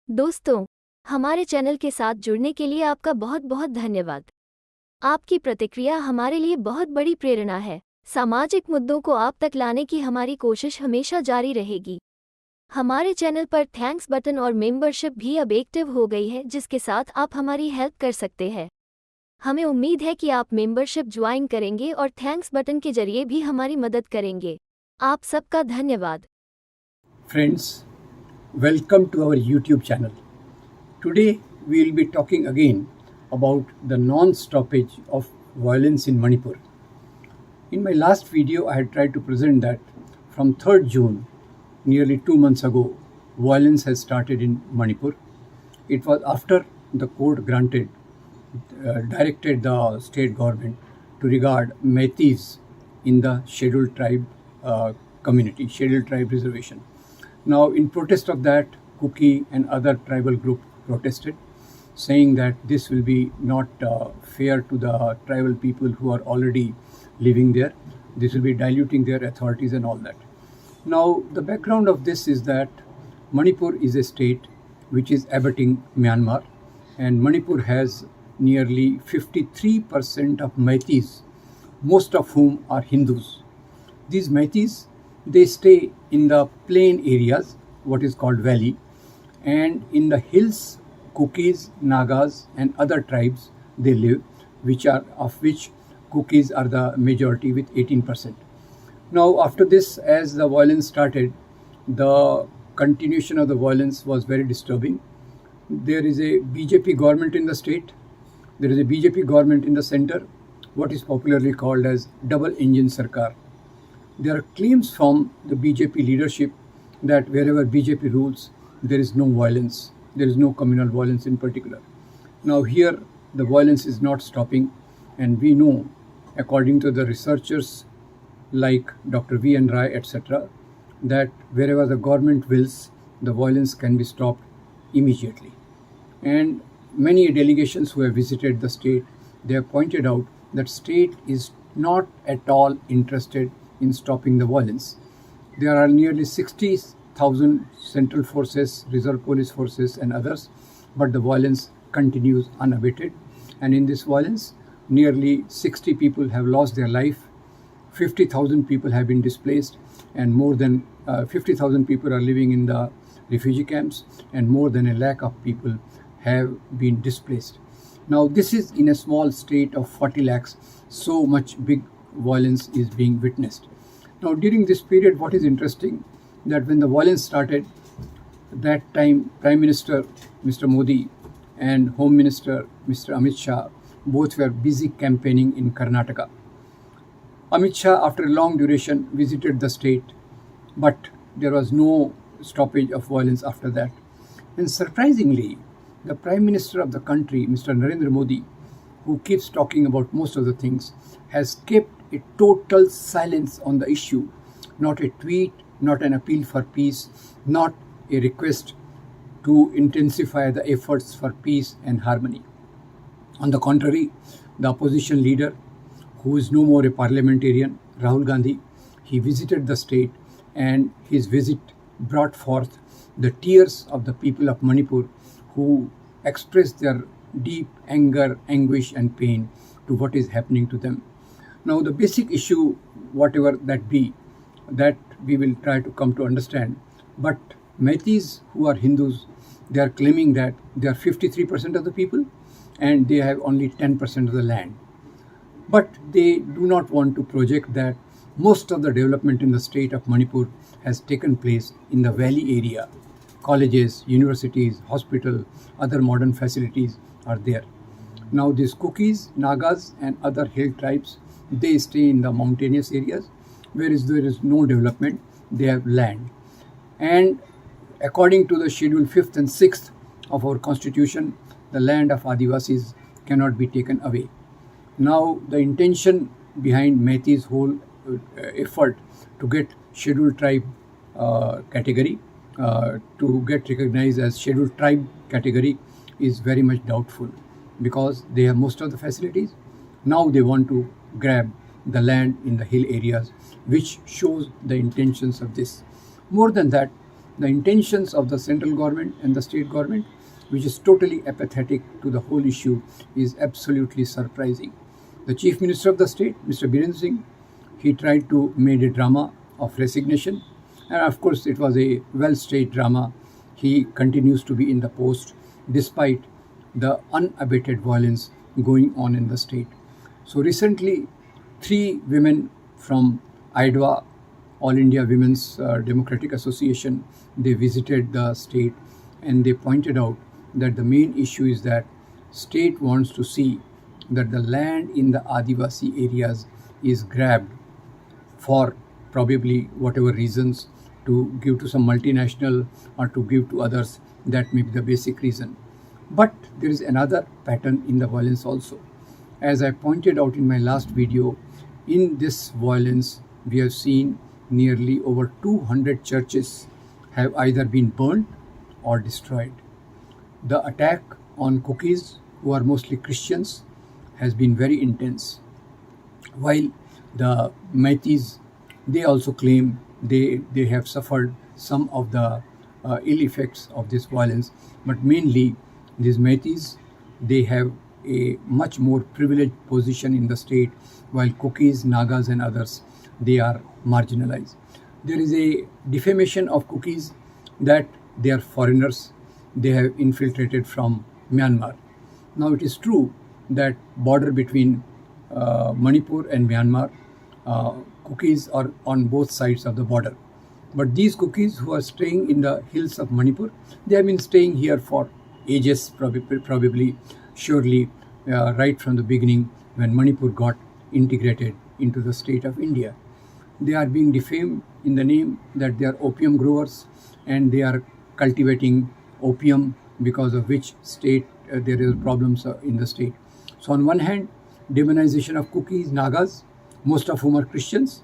दोस्तों, हमारे चैनल के साथ जुड़ने के लिए आपका बहुत बहुत धन्यवाद। आपकी प्रतिक्रिया हमारे लिए बहुत बड़ी प्रेरणा है। सामाजिक मुद्दों को आप तक लाने की हमारी कोशिश हमेशा जारी रहेगी। हमारे चैनल पर थैंक्स बटन और मेंबरशिप भी अब एक्टिव हो गई है, जिसके साथ आप हमारी हेल्प कर सकते हैं। हमें उम्मीद है कि आप मेंबरशिप ज्वाइन करेंगे और थैंक्स बटन के जरिए भी हमारी मदद करेंगे। आप सबका धन्यवाद। Friends, welcome to our YouTube channel. Today we will be talking again about the non-stoppage of violence in Manipur. In my last video, I had tried to present that from 3rd June, nearly 2 months ago, violence has started in Manipur. It was after the court directed the state government to regard Meiteis in the scheduled tribe community, scheduled tribe reservation. Now, in protest of that, Kuki and other tribal group protested, saying that this will be not fair to the tribal people who are already living there. This will be diluting their authorities and all that. Now, the background of this is that Manipur is a state which is abutting Myanmar, and Manipur has nearly 53% of Meiteis, most of whom are Hindus. These Meiteis, they stay in the plain areas, what is called valley, and in the hills, Kukis, Nagas and other tribes they live, which Kukis are the majority with 18%. Now after this, as the violence started, the continuation of the violence was very disturbing. There is a BJP government in the state, there is a BJP government in the center, what is popularly called as double engine Sarkar. There are claims from the BJP leadership that wherever BJP rules, there is no violence, there is no communal violence in particular. Now here, the violence is not stopping, and we know, according to the researchers like Dr. V. N. Rai, etc., that wherever the government wills, the violence can be stopped immediately. And many delegations who have visited the state, they have pointed out that state is not at all interested in stopping the violence. There are nearly 60,000 central forces, reserve police forces and others, but the violence continues unabated. And in this violence, nearly 60 people have lost their life, 50,000 people have been displaced, and more than 50,000 people are living in the refugee camps, and more than 1 lakh of people have been displaced. Now this is in a small state of 40 lakhs, so much big violence is being witnessed. Now during this period, what is interesting, that when the violence started, that time Prime Minister Mr. Modi and Home Minister Mr. Amit Shah both were busy campaigning in Karnataka. Amit Shah, after a long duration, visited the state, but there was no stoppage of violence after that. And surprisingly, the Prime Minister of the country, Mr. Narendra Modi, who keeps talking about most of the things, has kept a total silence on the issue. Not a tweet, not an appeal for peace, not a request to intensify the efforts for peace and harmony. On the contrary, the opposition leader, who is no more a parliamentarian, Rahul Gandhi, he visited the state, and his visit brought forth the tears of the people of Manipur, who expressed their deep anger, anguish and pain to what is happening to them. Now the basic issue, whatever that be, that we will try to come to understand. But Meiteis, who are Hindus, they are claiming that they are 53% of the people and they have only 10% of the land. But they do not want to project that most of the development in the state of Manipur has taken place in the valley area. Colleges, universities, hospital, other modern facilities are there. Now these Kukis, Nagas and other hill tribes, they stay in the mountainous areas, whereas there is no development, they have land. And according to the schedule 5th and 6th of our constitution, the land of Adivasis cannot be taken away. Now the intention behind Meiteis' whole effort to get scheduled tribe category, to get recognized as scheduled tribe category is very much doubtful, because they have most of the facilities. Now they want to grab the land in the hill areas, which shows the intentions of this. More than that, the intentions of the central government and the state government, which is totally apathetic to the whole issue, is absolutely surprising. The Chief Minister of the state, Mr. Biren Singh, he tried to make a drama of resignation, and of course it was a well-staged drama. He continues to be in the post despite the unabated violence going on in the state. So recently, 3 women from IDWA, All India Women's Democratic Association, they visited the state and they pointed out that the main issue is that state wants to see that the land in the Adivasi areas is grabbed for probably whatever reasons, to give to some multinational or to give to others. That may be the basic reason. But there is another pattern in the violence also. As I pointed out in my last video, in this violence we have seen nearly over 200 churches have either been burned or destroyed. The attack on Kukis, who are mostly Christians, has been very intense. While the Meiteis, they also claim they have suffered some of the ill effects of this violence, but mainly these Meiteis, they have a much more privileged position in the state, while Kukis, Nagas and others, they are marginalized. There is a defamation of Kukis that they are foreigners, they have infiltrated from Myanmar. Now it is true that border between Manipur and Myanmar, Kukis are on both sides of the border. But these Kukis who are staying in the hills of Manipur, they have been staying here for ages, probably, surely, right from the beginning when Manipur got integrated into the state of India. They are being defamed in the name that they are opium growers and they are cultivating opium, because of which state there is problems in the state. So on one hand, demonization of Kukis, Nagas, most of whom are Christians,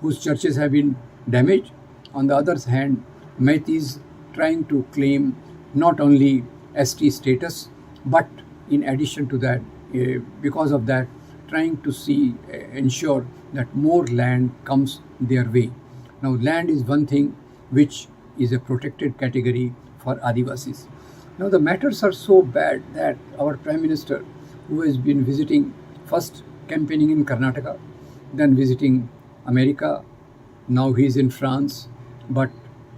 whose churches have been damaged. On the other hand, Meiteis trying to claim not only ST status, but in addition to that, because of that, trying to ensure that more land comes their way. Now, land is one thing which is a protected category for Adivasis. Now, the matters are so bad that our Prime Minister, who has been visiting, first campaigning in Karnataka, then visiting America, now he is in France, but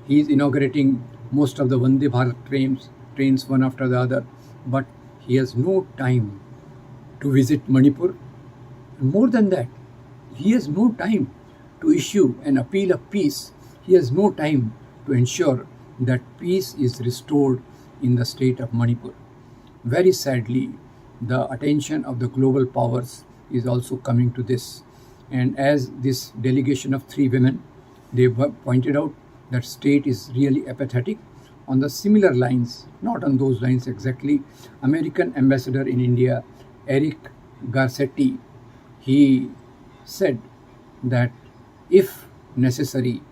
he is inaugurating most of the Vande Bharat trains one after the other, but he has no time to visit Manipur. More than that, he has no time to issue an appeal of peace. He has no time to ensure that peace is restored in the state of Manipur. Very sadly, the attention of the global powers is also coming to this. And as this delegation of 3 women, they pointed out that state is really apathetic. On the similar lines, not on those lines exactly, American ambassador in India, Eric Garcetti, he said that if necessary,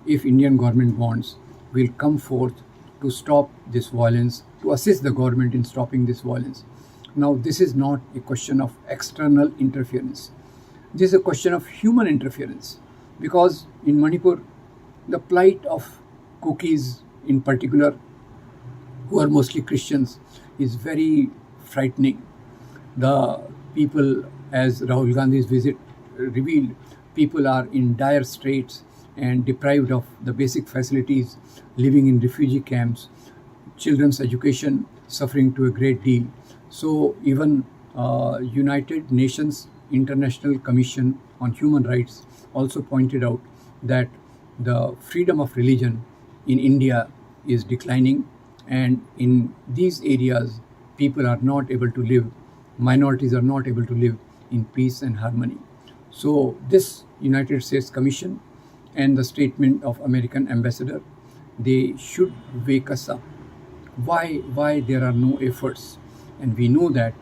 if Indian government wants, will come forth to stop this violence, to assist the government in stopping this violence. Now, this is not a question of external interference. This is a question of human interference, because in Manipur, the plight of Kukis in particular, who are mostly Christians, is very frightening. The people, as Rahul Gandhi's visit revealed, people are in dire straits and deprived of the basic facilities, living in refugee camps, children's education suffering to a great deal. So even United Nations International Commission on Human Rights also pointed out that the freedom of religion in India is declining, and in these areas people are not able to live, minorities are not able to live in peace and harmony. So this United States Commission and the statement of American ambassador, they should wake us up. Why there are no efforts? And we know that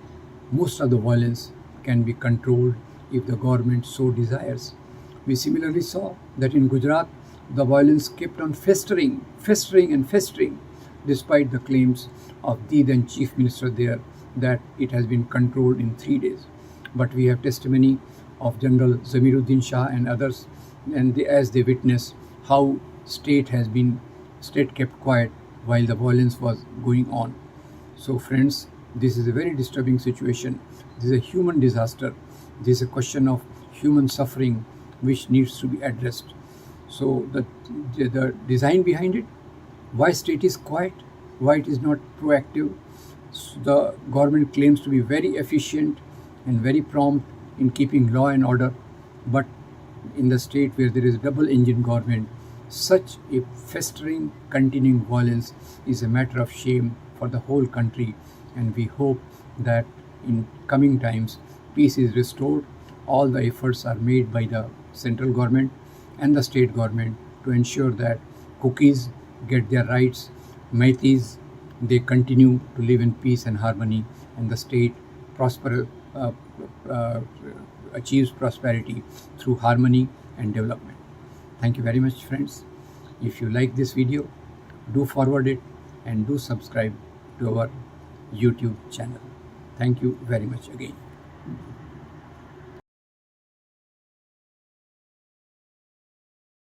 most of the violence can be controlled if the government so desires. We similarly saw that in Gujarat, the violence kept on festering, despite the claims of the then Chief Minister there that it has been controlled in 3 days. But we have testimony of General Zamiruddin Shah and others, and as they witness how state has been state kept quiet while the violence was going on. So friends, this is a very disturbing situation. This is a human disaster. This is a question of human suffering which needs to be addressed. So the design behind it, why state is quiet, why it is not proactive. So the government claims to be very efficient and very prompt in keeping law and order, but in the state where there is a double engine government, such a festering, continuing violence is a matter of shame for the whole country, and we hope that in coming times peace is restored. All the efforts are made by the central government and the state government to ensure that Kukis get their rights, Meiteis they continue to live in peace and harmony, and the state achieves prosperity through harmony and development. Thank you very much, friends. If you like this video, do forward it and do subscribe to our YouTube channel. Thank you very much again.